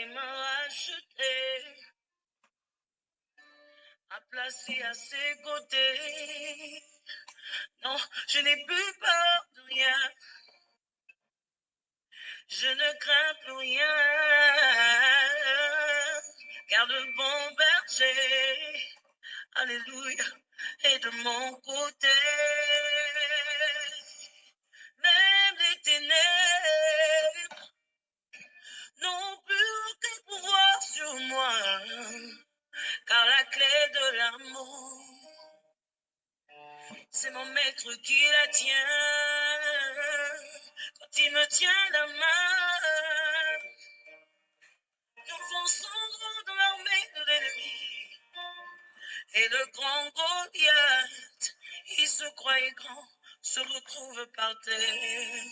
Il m'a racheté, a placé à ses côtés. Non, je n'ai plus peur de rien. Je ne crains plus rien, car le bon berger, alléluia, est de mon côté. Même les ténèbres n'ont plus aucun pouvoir sur moi, car la clé de l'amour, c'est mon maître qui la tient. Quand il me tient la main, nous fonçons dans l'armée de l'ennemi. Et le grand Goliath, il se croyait grand, se retrouve par terre.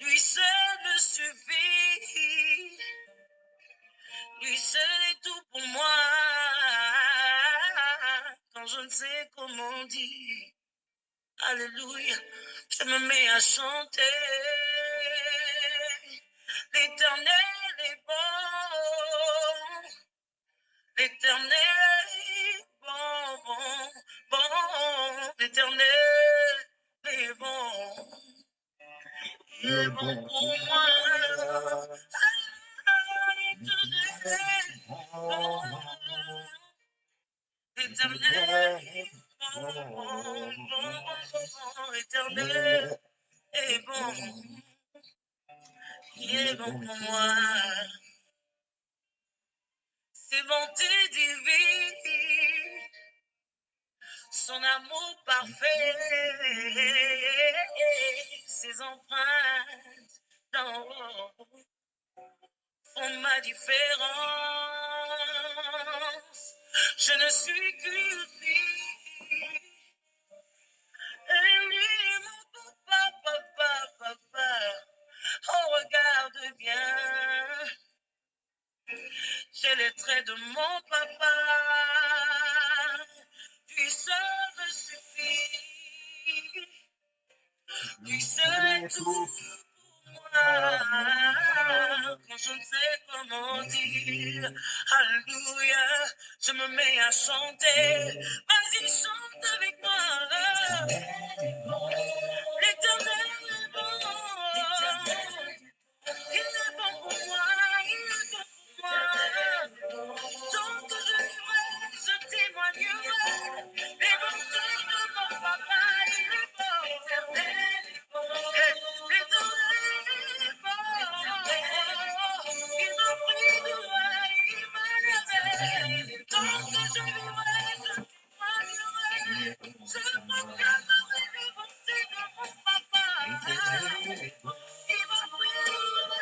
Lui seul me suffit, lui seul est tout pour moi. Quand je ne sais comment dire, alléluia, je me mets à chanter. L'Éternel est bon, l'Éternel est bon, bon, bon, l'Éternel est bon. Il est bon pour moi. L'Éternel est bon, l'Éternel est bon, bon, bon, l'Éternel est bon. Il est bon pour moi. Ses bontés divines, son amour parfait, ses empreintes d'en haut font ma différence. Je ne suis qu'une fille, et lui est mon papa. Oh, regarde bien, j'ai les traits de mon papa. Lui seul me suffit, lui seul est tout pour moi. Quand je ne sais comment dire, alléluia, je me mets à chanter. Vas-y, chante avec moi. L'Éternel est bon. Il est bon pour moi, il est bon pour moi. Tant que je vivrai, je témoignerai les bontés de mon papa, il est bon. L'Éternel est bon. L'Éternel est bon. Il m'a pris de loin, il m'a levé. Tant que je vivrai, je témoignerai, je proclamerai les bontés de mon papa. Il m'a pris de loin.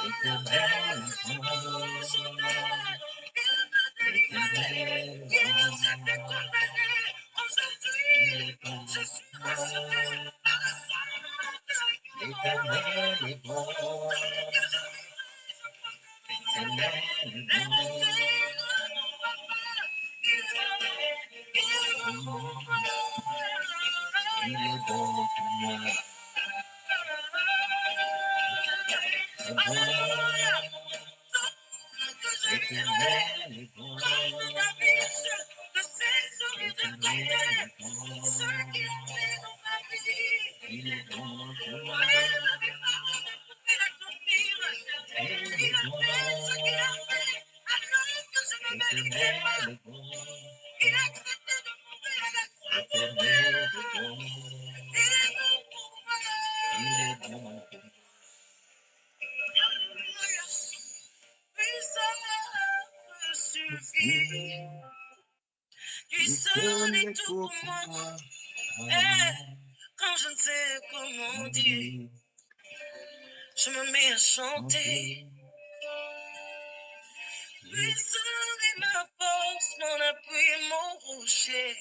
L'Éternel est bon, il m'a délivré, il s'était condamné. Aujourd'hui, je suis rassuré par la sang de l'Éternel est bon. L'Éternel est bon. Il est bon pour moi. Alléluia. L'Éternel est bon. Comme David, je sais sur les deux côtés ce qu'il a fait dans ma vie. Il est bon pour moi. Il avait parlé de l'accomplir. Il a fait ce qu'il a fait alors que je ne méritais pas. Il a accepté de mourir à la croix pour moi. Il est bon pour moi. Il est bon pour moi. Alléluia. Lui seul me suffit. Lui seul est tout pour moi. Et quand je ne sais comment dire, je me mets à chanter. Lui seul est ma force, mon appui, mon rocher.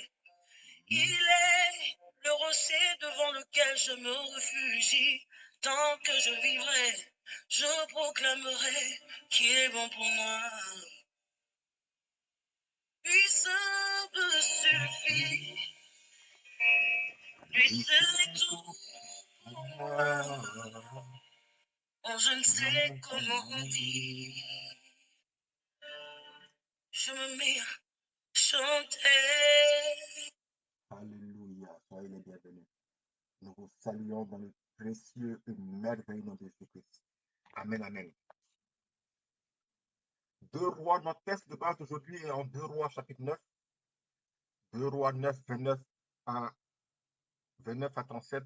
Il est le rocher devant lequel je me réfugie. Tant que je vivrai, je proclamerai qu'il est bon pour moi. Lui seul me suffit. Lui seul est tout pour moi. Oh, je ne sais comment dire. Je me mets à chanter. Alléluia, soyez les bienvenus. Nous vous saluons dans le précieux et merveilleux nom de Jésus-Christ. Amen, amen. 2 Rois, notre texte de base d'aujourd'hui est en 2 Rois chapitre 9. 2 Rois 9, 29 à 37.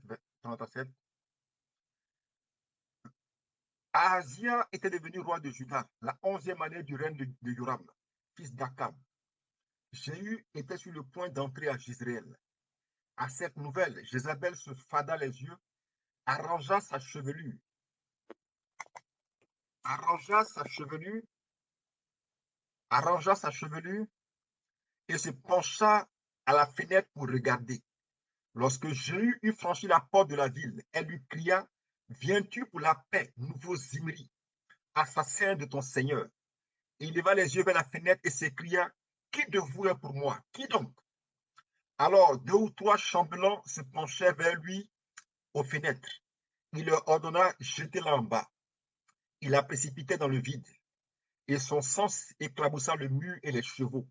Ahazia était devenu roi de Juda, la 11e année du règne de Joram, fils d'Akab. Jéhu était sur le point d'entrer à Jezreel. À cette nouvelle, Jézabel se fada les yeux, arrangea sa chevelure et se pencha à la fenêtre pour regarder. Lorsque Jéhu eut franchi la porte de la ville, elle lui cria, « Viens-tu pour la paix, nouveau Zimri, assassin de ton Seigneur ?» Il leva les yeux vers la fenêtre et s'écria, « Qui de vous est pour moi? Qui donc ?» Alors 2 ou 3 chambellans se penchèrent vers lui aux fenêtres. Il leur ordonna, « Jetez-la en bas. » Il la précipitait dans le vide, et son sang éclaboussa le mur et les chevaux.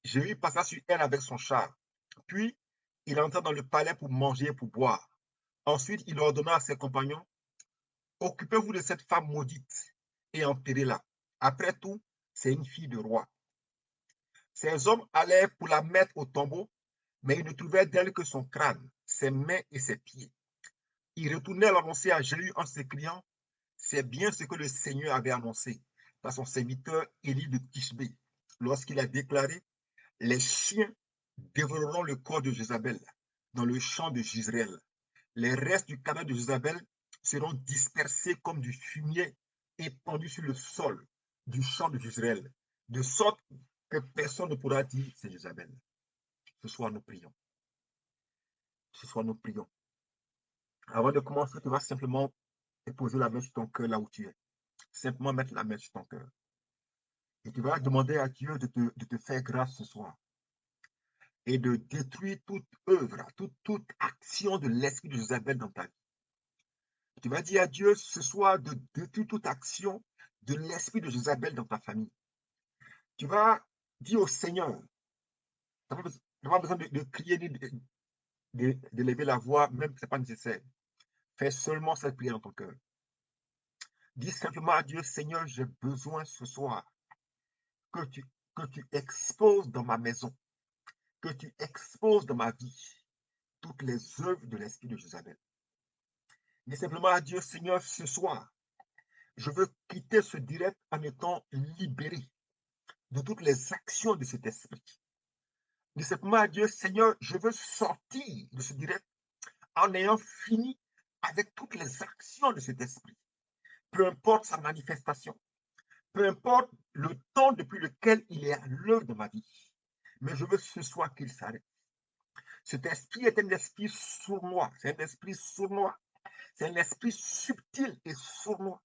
Jéhu passa sur elle avec son char. Puis, il entra dans le palais pour manger et pour boire. Ensuite, il ordonna à ses compagnons, « Occupez-vous de cette femme maudite et enterrez-la. Après tout, c'est une fille de roi. » Ces hommes allèrent pour la mettre au tombeau, mais ils ne trouvèrent d'elle que son crâne, ses mains et ses pieds. Ils retournèrent l'annoncer à Jéhu en s'écriant, « C'est bien ce que le Seigneur avait annoncé par son serviteur Élie de Tishbé, lorsqu'il a déclaré, « Les chiens dévoreront le corps de Jézabel dans le champ de Jezreel. Les restes du cadavre de Jézabel seront dispersés comme du fumier épandu sur le sol du champ de Jezreel, de sorte que personne ne pourra dire c'est Jézabel. » Ce soir, nous prions. Ce soir, nous prions. Avant de commencer, tu vas simplement poser la main sur ton cœur là où tu es. Simplement mettre la main sur ton cœur. Et tu vas demander à Dieu de te faire grâce ce soir et de détruire toute œuvre, toute action de l'esprit de Jézabel dans ta vie. Tu vas dire à Dieu ce soir de détruire toute action de l'esprit de Jézabel dans ta famille. Tu vas dire au Seigneur, tu n'as pas besoin de crier ni de lever la voix, même si ce n'est pas nécessaire. Fais seulement cette prière dans ton cœur. Dis simplement à Dieu, Seigneur, j'ai besoin ce soir que tu exposes dans ma maison, que tu exposes dans ma vie toutes les œuvres de l'esprit de Jézabel. Dis simplement à Dieu, Seigneur, ce soir, je veux quitter ce direct en étant libéré de toutes les actions de cet esprit. Dis simplement à Dieu, Seigneur, je veux sortir de ce direct en ayant fini avec toutes les actions de cet esprit, peu importe sa manifestation, peu importe le temps depuis lequel il est à l'œuvre de ma vie. Mais je veux ce soir qu'il s'arrête. Cet esprit est un esprit sournois, c'est un esprit sournois, c'est un esprit subtil et sournois.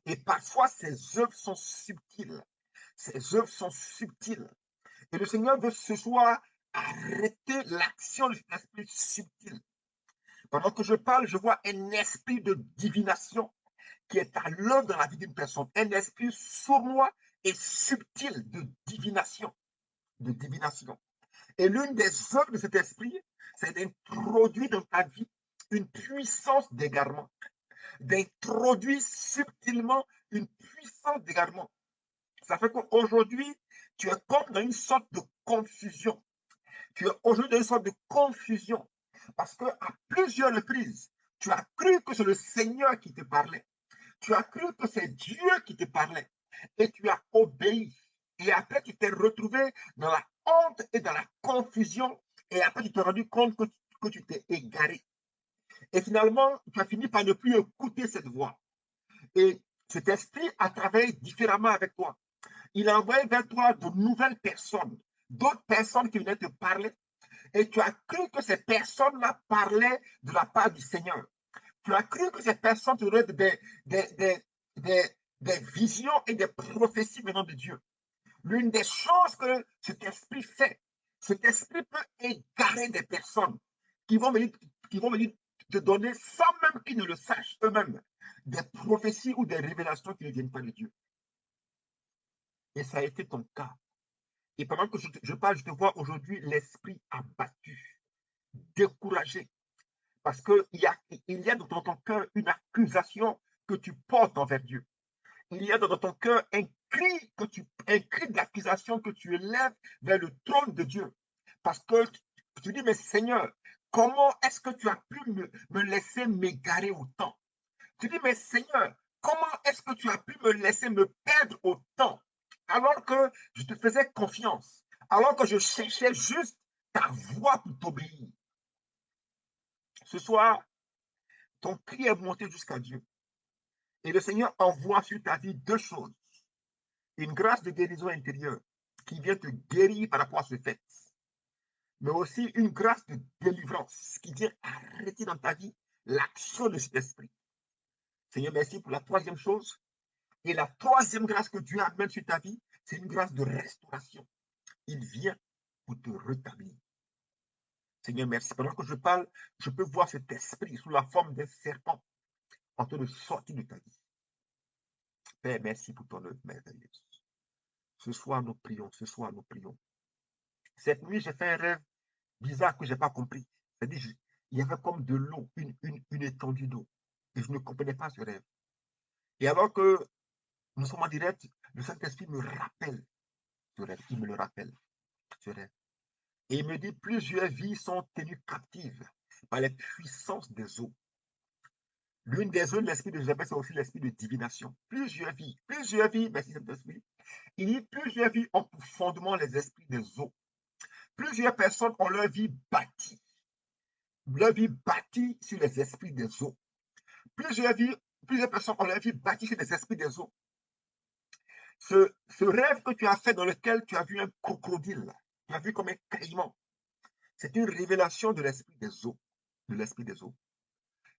Et parfois, ces œuvres sont subtiles. Ces œuvres sont subtiles. Et le Seigneur veut ce soir arrêter l'action de cet esprit subtil. Pendant que je parle, je vois un esprit de divination qui est à l'œuvre dans la vie d'une personne. Un esprit sournois et subtil de divination. De divination. Et l'une des œuvres de cet esprit, c'est d'introduire dans ta vie une puissance d'égarement. D'introduire subtilement une puissance d'égarement. Ça fait qu'aujourd'hui, tu es comme dans une sorte de confusion. Tu es aujourd'hui dans une sorte de confusion. Parce qu'à plusieurs reprises, tu as cru que c'est le Seigneur qui te parlait. Tu as cru que c'est Dieu qui te parlait. Et tu as obéi. Et après, tu t'es retrouvé dans la honte et dans la confusion. Et après, tu t'es rendu compte que tu t'es égaré. Et finalement, tu as fini par ne plus écouter cette voix. Et cet esprit a travaillé différemment avec toi. Il a envoyé vers toi de nouvelles personnes, d'autres personnes qui venaient te parler. Et tu as cru que ces personnes-là parlaient de la part du Seigneur. Tu as cru que ces personnes te donnaient des visions et des prophéties venant de Dieu. L'une des choses que cet esprit fait, cet esprit peut égarer des personnes qui vont venir te donner sans même qu'ils ne le sachent eux-mêmes des prophéties ou des révélations qui ne viennent pas de Dieu. Et ça a été ton cas. Et pendant que je parle, je te vois aujourd'hui l'esprit abattu, découragé, parce qu'il y a dans ton cœur une accusation que tu portes envers Dieu. Il y a dans ton cœur un cri d'accusation que tu élèves vers le trône de Dieu. Parce que tu dis, mais Seigneur, comment est-ce que tu as pu me laisser m'égarer autant? Tu dis, mais Seigneur, comment est-ce que tu as pu me laisser me perdre autant alors que je te faisais confiance, alors que je cherchais juste ta voix pour t'obéir? Ce soir, ton cri est monté jusqu'à Dieu. Et le Seigneur envoie sur ta vie deux choses. Une grâce de guérison intérieure qui vient te guérir par rapport à ce fait, mais aussi une grâce de délivrance qui vient arrêter dans ta vie l'action de cet esprit. Seigneur, merci pour la troisième chose. Et la troisième grâce que Dieu amène sur ta vie, c'est une grâce de restauration. Il vient pour te rétablir. Seigneur, merci. Pendant que je parle, je peux voir cet esprit sous la forme d'un serpent en train de sortir de ta vie. Père, merci pour ton œuvre merveilleuse. Ce soir, nous prions. Ce soir, nous prions. Cette nuit, j'ai fait un rêve bizarre que je n'ai pas compris. C'est-à-dire, il y avait comme de l'eau, une étendue d'eau. Et je ne comprenais pas ce rêve. Et alors que nous sommes en direct, le Saint-Esprit me rappelle ce rêve. Il me le rappelle, ce rêve. Et il me dit, plusieurs vies sont tenues captives par les puissances des eaux. L'une des eaux de l'esprit de Jabez, c'est aussi l'esprit de divination. Plusieurs vies, merci Saint-Esprit. Il dit, plusieurs vies ont pour fondement les esprits des eaux. Plusieurs personnes ont leur vie bâtie sur les esprits des eaux. Plusieurs personnes ont leur vie bâtie sur les esprits des eaux. Ce rêve que tu as fait dans lequel tu as vu un crocodile, tu as vu comme un caïman, c'est une révélation de l'esprit des eaux. De l'esprit des eaux.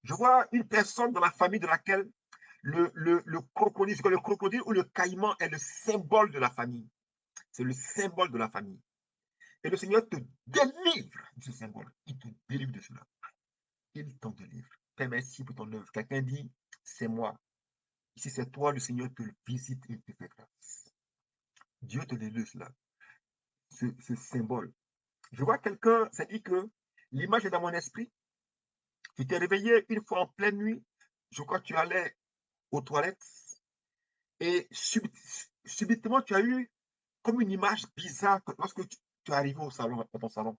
Je vois une personne dans la famille de laquelle le crocodile ou le caïman est le symbole de la famille. C'est le symbole de la famille. Et le Seigneur te délivre de ce symbole. Il te délivre de cela. Il t'en délivre. Père, merci pour ton œuvre. Quelqu'un dit, c'est moi. Si c'est toi, le Seigneur te visite et te fait grâce. Dieu te délivre cela. Ce symbole. Je vois quelqu'un, ça dit que l'image est dans mon esprit. Tu t'es réveillé une fois en pleine nuit. Je crois que tu allais aux toilettes. Et subitement, tu as eu comme une image bizarre lorsque tu es arrivé au salon, dans ton salon.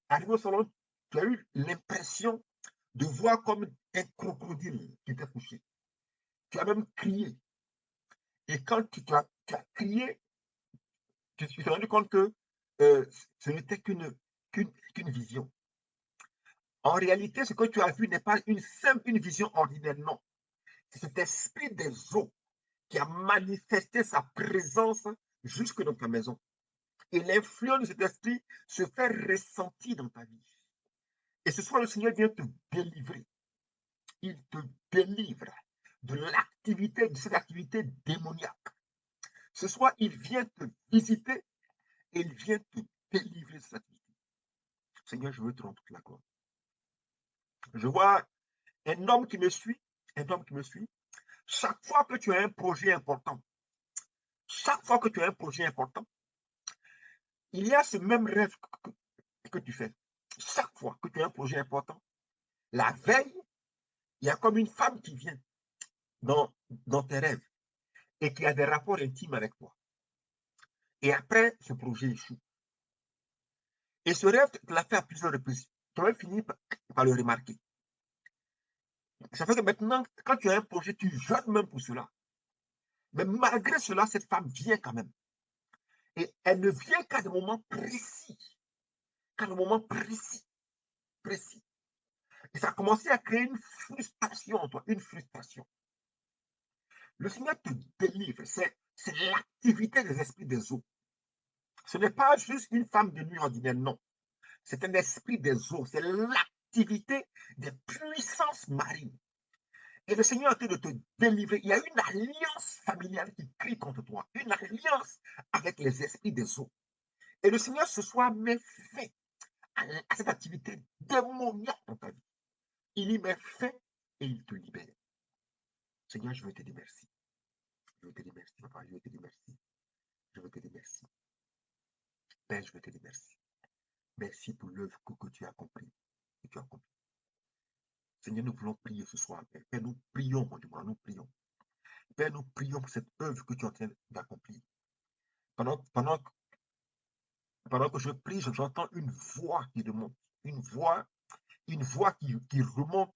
Arrivé au salon, tu as eu l'impression de voir comme un crocodile qui était couché. Tu as même crié. Et quand tu as crié, tu te suis rendu compte que ce n'était qu'une vision. En réalité, ce que tu as vu n'est pas une vision ordinaire, non. C'est cet esprit des eaux qui a manifesté sa présence jusque dans ta maison. Et l'influence de cet esprit se fait ressentir dans ta vie. Et ce soir, le Seigneur vient te délivrer. Il te délivre de cette activité démoniaque. Ce soir, il vient te visiter et il vient te délivrer de cette activité. Seigneur, je veux te rendre toute la gloire. Je vois un homme qui me suit, chaque fois que tu as un projet important, il y a ce même rêve que tu fais. Chaque fois que tu as un projet important, la veille, il y a comme une femme qui vient dans tes rêves et qui a des rapports intimes avec toi. Et après, ce projet échoue. Et ce rêve, tu l'as fait à plusieurs reprises. Tu vas finir par le remarquer. Ça fait que maintenant, quand tu as un projet, tu jeûnes même pour cela. Mais malgré cela, cette femme vient quand même. Et elle ne vient qu'à des moments précis. Précis. Et ça a commencé à créer une frustration en toi, une frustration. Le Seigneur te délivre. C'est l'activité des esprits des eaux. Ce n'est pas juste une femme de nuit ordinaire, non. C'est un esprit des eaux. C'est l'activité des puissances marines. Et le Seigneur est en train de te délivrer. Il y a une alliance familiale qui crie contre toi. Une alliance avec les esprits des eaux. Et le Seigneur ce soir met fin à cette activité démoniaque dans ta vie. Il y met fin et il te libère. Seigneur, je veux te dire merci. Je veux te dire merci, papa. Je veux te dire merci. Je veux te dire merci. Père, je veux te dire merci. Merci pour l'œuvre que tu as accomplie. Que tu as accomplie. Seigneur, nous voulons prier ce soir, Père. Père, nous prions, mon Dieu, nous prions. Père, nous prions pour cette œuvre que tu es en train d'accomplir. Pendant que je prie, j'entends une voix qui remonte. Une voix qui remonte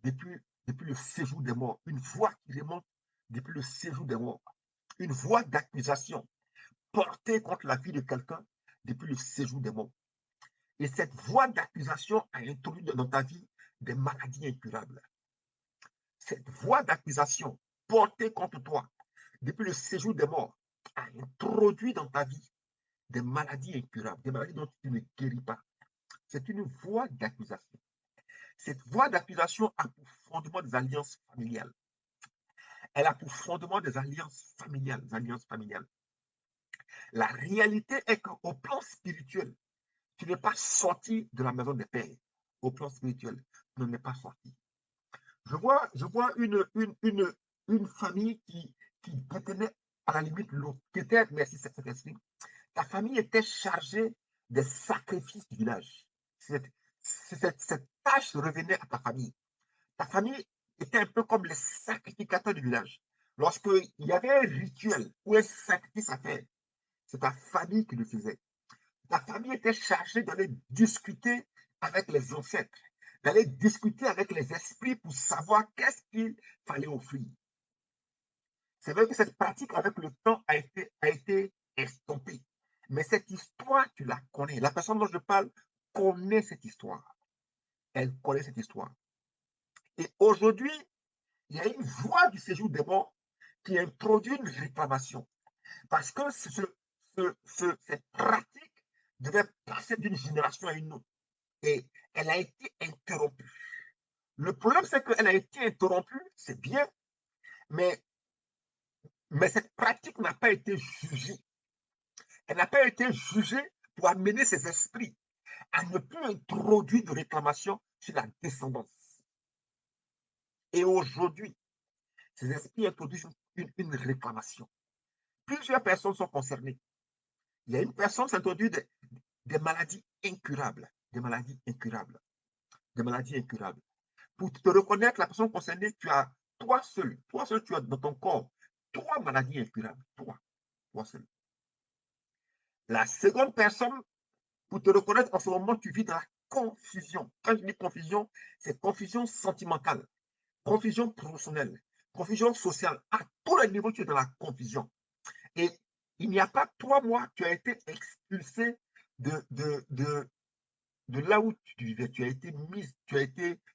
depuis le séjour des morts. Une voix qui remonte depuis le séjour des morts. Une voix d'accusation portée contre la vie de quelqu'un depuis le séjour des morts. Et cette voix d'accusation a introduit dans ta vie des maladies incurables. Cette voix d'accusation portée contre toi depuis le séjour des morts a introduit dans ta vie des maladies incurables, des maladies dont tu ne guéris pas. C'est une voix d'accusation. Cette voix d'accusation a pour fondement des alliances familiales. Elle a pour fondement des alliances familiales, La réalité est qu'au plan spirituel, tu n'es pas sorti de la maison des pères. Au plan spirituel, tu n'en es pas sorti. Je vois une famille qui détenait à la limite l'autre, qui était, merci cet esprit, ta famille était chargée des sacrifices du village. Cette tâche revenait à ta famille. Ta famille était un peu comme les sacrificateurs du village. Lorsqu'il y avait un rituel ou un sacrifice à faire, c'est ta famille qui le faisait. Ta famille était chargée d'aller discuter avec les ancêtres, d'aller discuter avec les esprits pour savoir qu'est-ce qu'il fallait offrir. C'est vrai que cette pratique, avec le temps, a été estompée. Mais cette histoire, tu la connais. La personne dont je parle connaît cette histoire. Elle connaît cette histoire. Et aujourd'hui, il y a une voix du séjour des morts qui introduit une réclamation. Parce que cette pratique devait passer d'une génération à une autre. Et elle a été interrompue. Le problème, c'est qu'elle a été interrompue, c'est bien, mais cette pratique n'a pas été jugée. Elle n'a pas été jugée pour amener ses esprits à ne plus introduire de réclamation sur la descendance. Et aujourd'hui, ces esprits introduisent une réclamation. Plusieurs personnes sont concernées. Il y a une personne qui introduit des maladies incurables, des maladies incurables, des maladies incurables. Pour te reconnaître la personne concernée, tu as toi seul, tu as dans ton corps 3 maladies incurables, toi seul. La seconde personne, pour te reconnaître, en ce moment, tu vis dans la confusion. Quand je dis confusion, c'est confusion sentimentale, confusion professionnelle, confusion sociale. À tous les niveaux, tu es dans la confusion. Et il n'y a pas 3 mois, tu as été expulsé de là où tu vivais.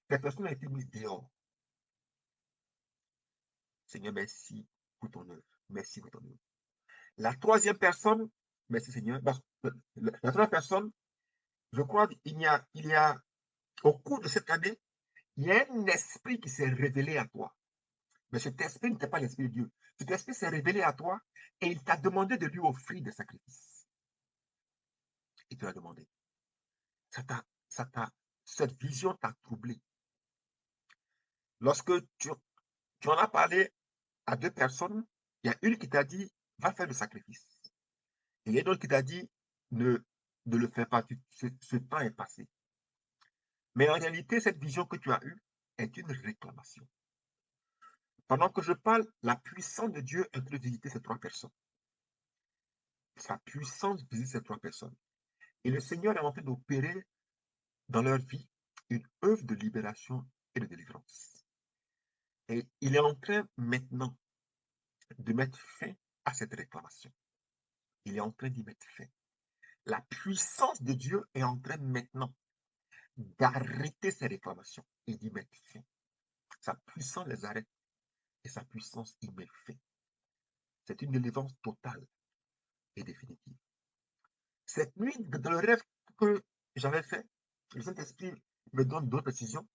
La personne a été mise dehors. Seigneur, merci pour ton œuvre. Merci pour ton œuvre. La troisième personne, merci Seigneur, la troisième personne, je crois qu'il y a, au cours de cette année, il y a un esprit qui s'est révélé à toi. Mais cet esprit n'était pas l'esprit de Dieu. Cet esprit s'est révélé à toi et il t'a demandé de lui offrir des sacrifices. Il te l'a demandé. Cette vision t'a troublé. Lorsque tu en as parlé à 2 personnes, il y a une qui t'a dit, va faire le sacrifice. Et il y a une autre qui t'a dit, ne le fais pas, ce temps est passé. Mais en réalité, cette vision que tu as eue est une réclamation. Pendant que je parle, la puissance de Dieu est en train de visiter ces 3 personnes. Sa puissance visite ces 3 personnes. Et le Seigneur est en train d'opérer dans leur vie une œuvre de libération et de délivrance. Et il est en train maintenant de mettre fin à cette réclamation. Il est en train d'y mettre fin. La puissance de Dieu est en train maintenant d'arrêter ces réclamations et d'y mettre fin. Sa puissance les arrête et sa puissance y met fin. C'est une délivrance totale et définitive. Cette nuit, dans le rêve que j'avais fait, le Saint-Esprit me donne d'autres décisions.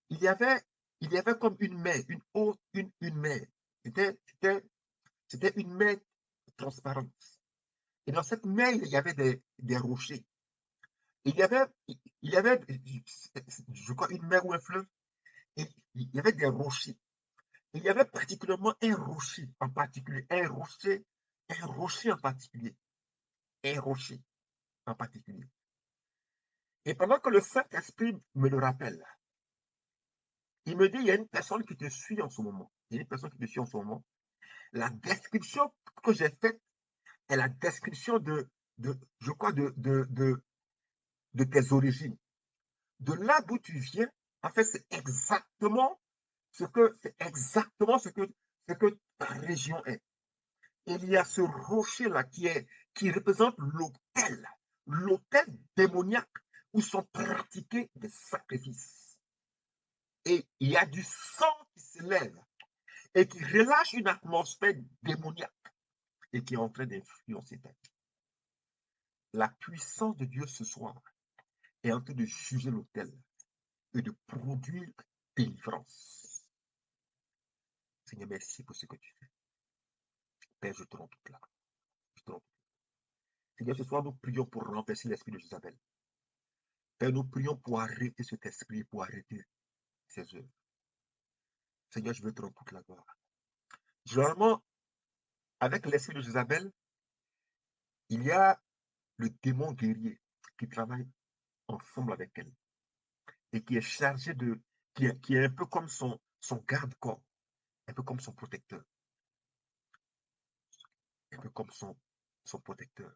Il y avait comme une mer, une mer. C'était une mer transparente. Et dans cette mer, il y avait des rochers. Il y avait, je crois, une mer ou un fleuve. Et il y avait des rochers. il y avait particulièrement un rocher en particulier, un rocher en particulier, un rocher en particulier. Et pendant que le Saint-Esprit me le rappelle, il me dit, il y a une personne qui te suit en ce moment. Il y a une personne qui te suit en ce moment. La description que j'ai faite est la description je crois, de tes origines. De là d'où tu viens, en fait, c'est exactement ce que ta région est. Il y a ce rocher-là qui représente l'autel démoniaque où sont pratiqués des sacrifices. Et il y a du sang qui se lève et qui relâche une atmosphère démoniaque et qui est en train d'influencer ta vie. La puissance de Dieu ce soir est en train de juger l'autel et de produire délivrance. Seigneur, merci pour ce que tu fais. Père, je te rends toute là. Seigneur, ce soir, nous prions pour renverser l'esprit de Jézabel. Père, nous prions pour arrêter cet esprit, pour arrêter ses œuvres. Seigneur, je veux te rendre toute la gloire. Généralement, avec l'esprit de Jézabel, il y a le démon guerrier qui travaille ensemble avec elle et qui est chargé qui est un peu comme son garde-corps, un peu comme son protecteur, un peu comme son protecteur.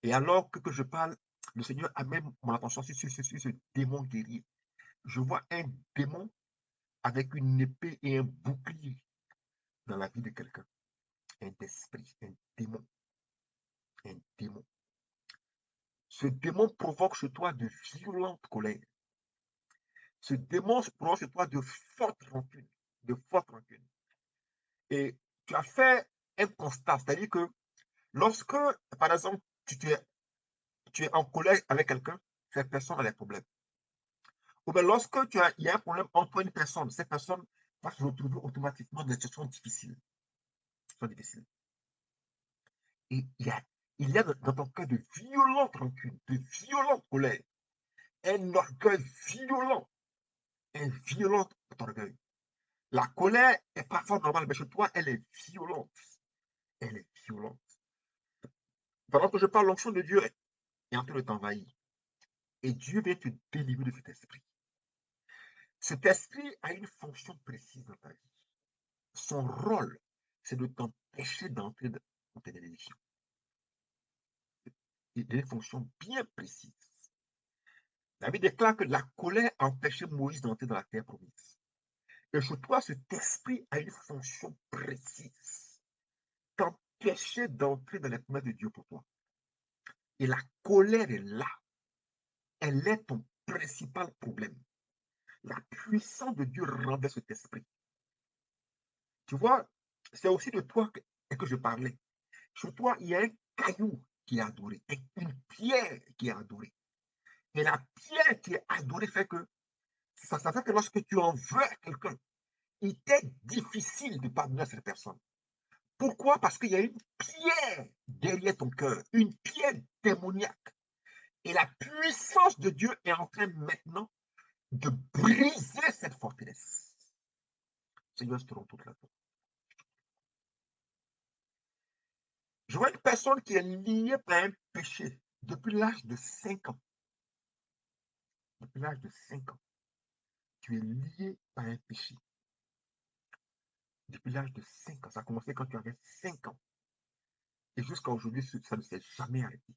Et alors que je parle, le Seigneur amène mon attention sur ce démon guerrier. Je vois un démon avec une épée et un bouclier dans la vie de quelqu'un. Un esprit, un démon, un démon. Ce démon provoque chez toi de violentes colères. Ce démon provoque chez toi de fortes rancunes, de fortes rancunes. Et tu as fait un constat, c'est-à-dire que lorsque, par exemple, tu es en colère avec quelqu'un, cette personne a des problèmes. Ou bien lorsque il y a un problème entre toi et une personne, cette personne va se retrouver automatiquement dans des situations difficiles. Et il y a dans ton cœur de violentes rancunes, de violentes colères, un orgueil violent, un violent orgueil. La colère est parfois normale, mais chez toi, elle est violente. Elle est violente. Pendant que je parle, l'onction de Dieu est en train de t'envahir. Et Dieu vient te délivrer de cet esprit. Cet esprit a une fonction précise dans ta vie. Son rôle, c'est de t'empêcher d'entrer dans tes bénédictions. Il a une fonction bien précise. La Bible déclare que la colère a empêché Moïse d'entrer dans la terre promise. Et chez toi, cet esprit a une fonction précise. T'empêcher d'entrer dans les promesses de Dieu pour toi. Et la colère est là. Elle est ton principal problème. La puissance de Dieu renverse cet esprit. Tu vois, c'est aussi de toi que je parlais. Chez toi, il y a un caillou qui est adoré, une pierre qui est adorée. Et la pierre qui est adorée fait que ça fait que lorsque tu en veux à quelqu'un, il t'est difficile de pardonner à cette personne. Pourquoi? Parce qu'il y a une pierre derrière ton cœur, une pierre démoniaque. Et la puissance de Dieu est en train maintenant de briser cette forteresse. Seigneur, je te rends toute la gloire. Je vois une personne qui est liée par un péché depuis l'âge de 5 ans. Depuis l'âge de 5 ans, tu es lié par un péché. Depuis l'âge de 5 ans, ça a commencé quand tu avais 5 ans. Et jusqu'à aujourd'hui, ça ne s'est jamais arrêté.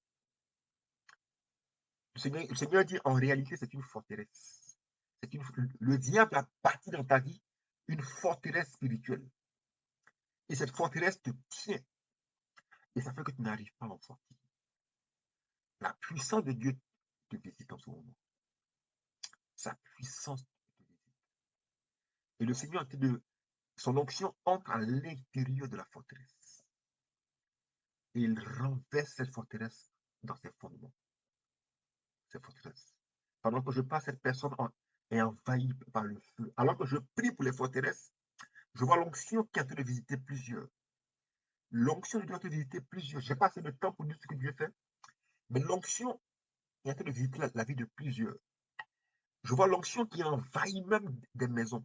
Le Seigneur dit, en réalité, c'est une forteresse. Le diable a bâti dans ta vie une forteresse spirituelle. Et cette forteresse te tient. Et ça fait que tu n'arrives pas à en sortir. La puissance de Dieu te visite en ce moment. Sa puissance te visite. Et le Seigneur, son onction entre à l'intérieur de la forteresse. Et il renverse cette forteresse dans ses fondements. Cette forteresse. Pendant que je passe, cette personne est envahie par le feu. Alors que je prie pour les forteresses, je vois l'onction qui est en train de visiter plusieurs. L'onction de Dieu est en train de visiter plusieurs. Je n'ai pas assez de temps pour dire ce que Dieu fait, mais l'onction est en train de visiter la vie de plusieurs. Je vois l'onction qui envahit même des maisons.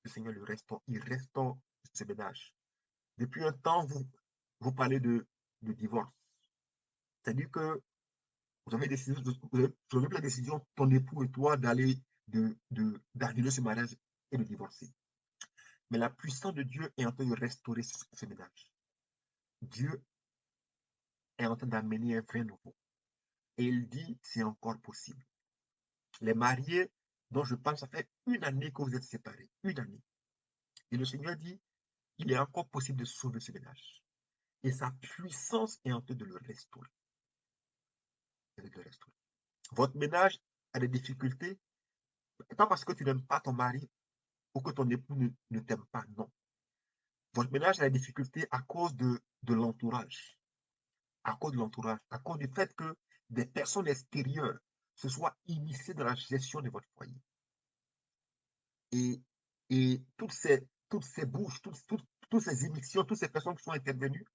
le Seigneur il restaure ce ménage. Depuis un temps, vous parlez de divorce. C'est-à-dire que vous avez décidé, vous avez pris la décision, ton époux et toi, d'annuler ce mariage et de divorcer. Mais la puissance de Dieu est en train de restaurer ce ménage. Dieu est en train d'amener un vrai nouveau. Et il dit, c'est encore possible. Les mariés dont je parle, ça fait une année que vous êtes séparés. Une année. Et le Seigneur dit, il est encore possible de sauver ce ménage. Et sa puissance est en train de le restaurer. Votre ménage a des difficultés, pas parce que tu n'aimes pas ton mari ou que ton époux ne t'aime pas, non. Votre ménage a des difficultés à cause de l'entourage. À cause de l'entourage, à cause du fait que des personnes extérieures se soient initiées dans la gestion de votre foyer. Et, et toutes ces bouches, toutes ces émissions, toutes ces personnes qui sont intervenues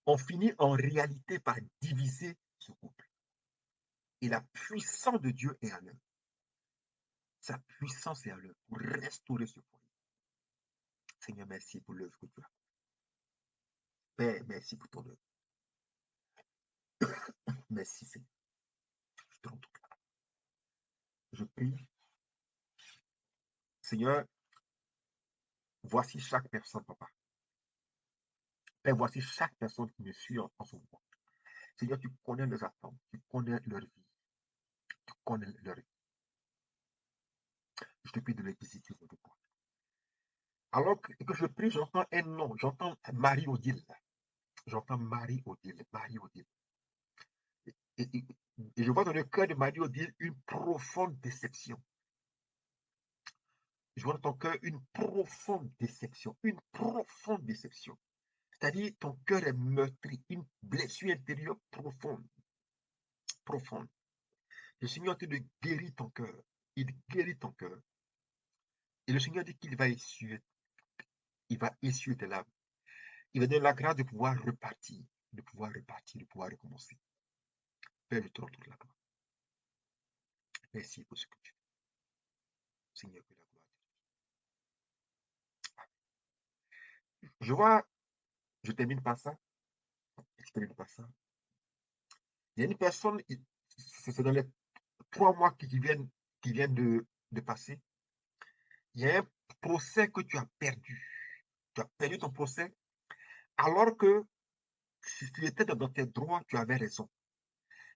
ont fini en réalité par diviser ce couple. Et la puissance de Dieu est à l'œuvre. Sa puissance est à l'œuvre pour restaurer ce foyer. Seigneur, merci pour l'œuvre que tu as. Père, merci pour ton œuvre. Merci, Seigneur. Je te rends tout. Je prie, Seigneur, voici chaque personne, papa. Père, voici chaque personne qui me suit en ce moment. Seigneur, tu connais leurs attentes, tu connais leur vie, tu connais leur vie. Je te prie de les visiter de toi. Alors que je prie, j'entends un nom, j'entends Marie-Odile. J'entends Marie-Odile, Marie-Odile. Et, et, et je vois dans le cœur de Marie-Odile une profonde déception. Je vois dans ton cœur une profonde déception, une profonde déception. C'est-à-dire ton cœur est meurtri, une blessure intérieure profonde, profonde. Le Seigneur te guérit ton cœur. Il guérit ton cœur. Et le Seigneur dit qu'il va essuyer tes larmes. Il va donner la grâce de pouvoir repartir, de pouvoir recommencer. Père, je te rends toute la gloire. Merci pour ce que tu fais. Seigneur, que la gloire te Je vois, je termine par ça. Je termine par ça. Il y a une personne, c'est dans les 3 mois qui viennent de passer. Il y a un procès que tu as perdu. Tu as perdu ton procès alors que si tu étais dans tes droits, tu avais raison.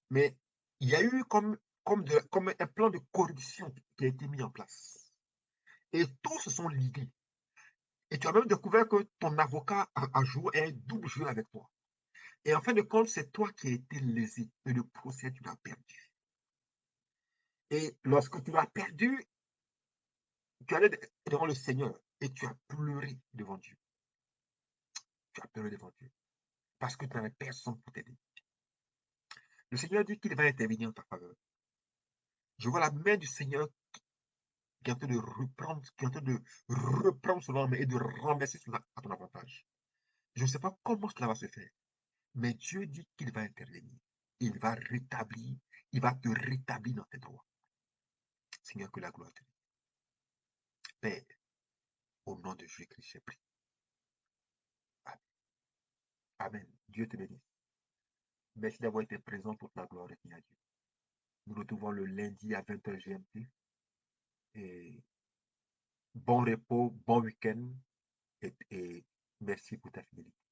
Mais il y a eu comme un plan de corruption qui a été mis en place. Et tous se sont ligués. Et tu as même découvert que ton avocat a joué un double jeu avec toi. Et en fin de compte, c'est toi qui as été lésé. Et le procès, tu l'as perdu. Et lorsque tu l'as perdu, tu allais devant le Seigneur et tu as pleuré devant Dieu. Tu as pleuré devant Dieu. Parce que tu n'avais personne pour t'aider. Le Seigneur dit qu'il va intervenir en ta faveur. Je vois la main du Seigneur qui est en train de reprendre son homme et de renverser cela à ton avantage. Je ne sais pas comment cela va se faire, mais Dieu dit qu'il va intervenir. Il va te rétablir dans tes droits. Seigneur, que la gloire te dise. Père, au nom de Jésus-Christ, j'ai prié. Amen. Amen. Dieu te bénisse. Merci d'avoir été présent pour la gloire de Dieu. Nous nous retrouvons le lundi à 20h GMT. Et bon repos, bon week-end et merci pour ta fidélité.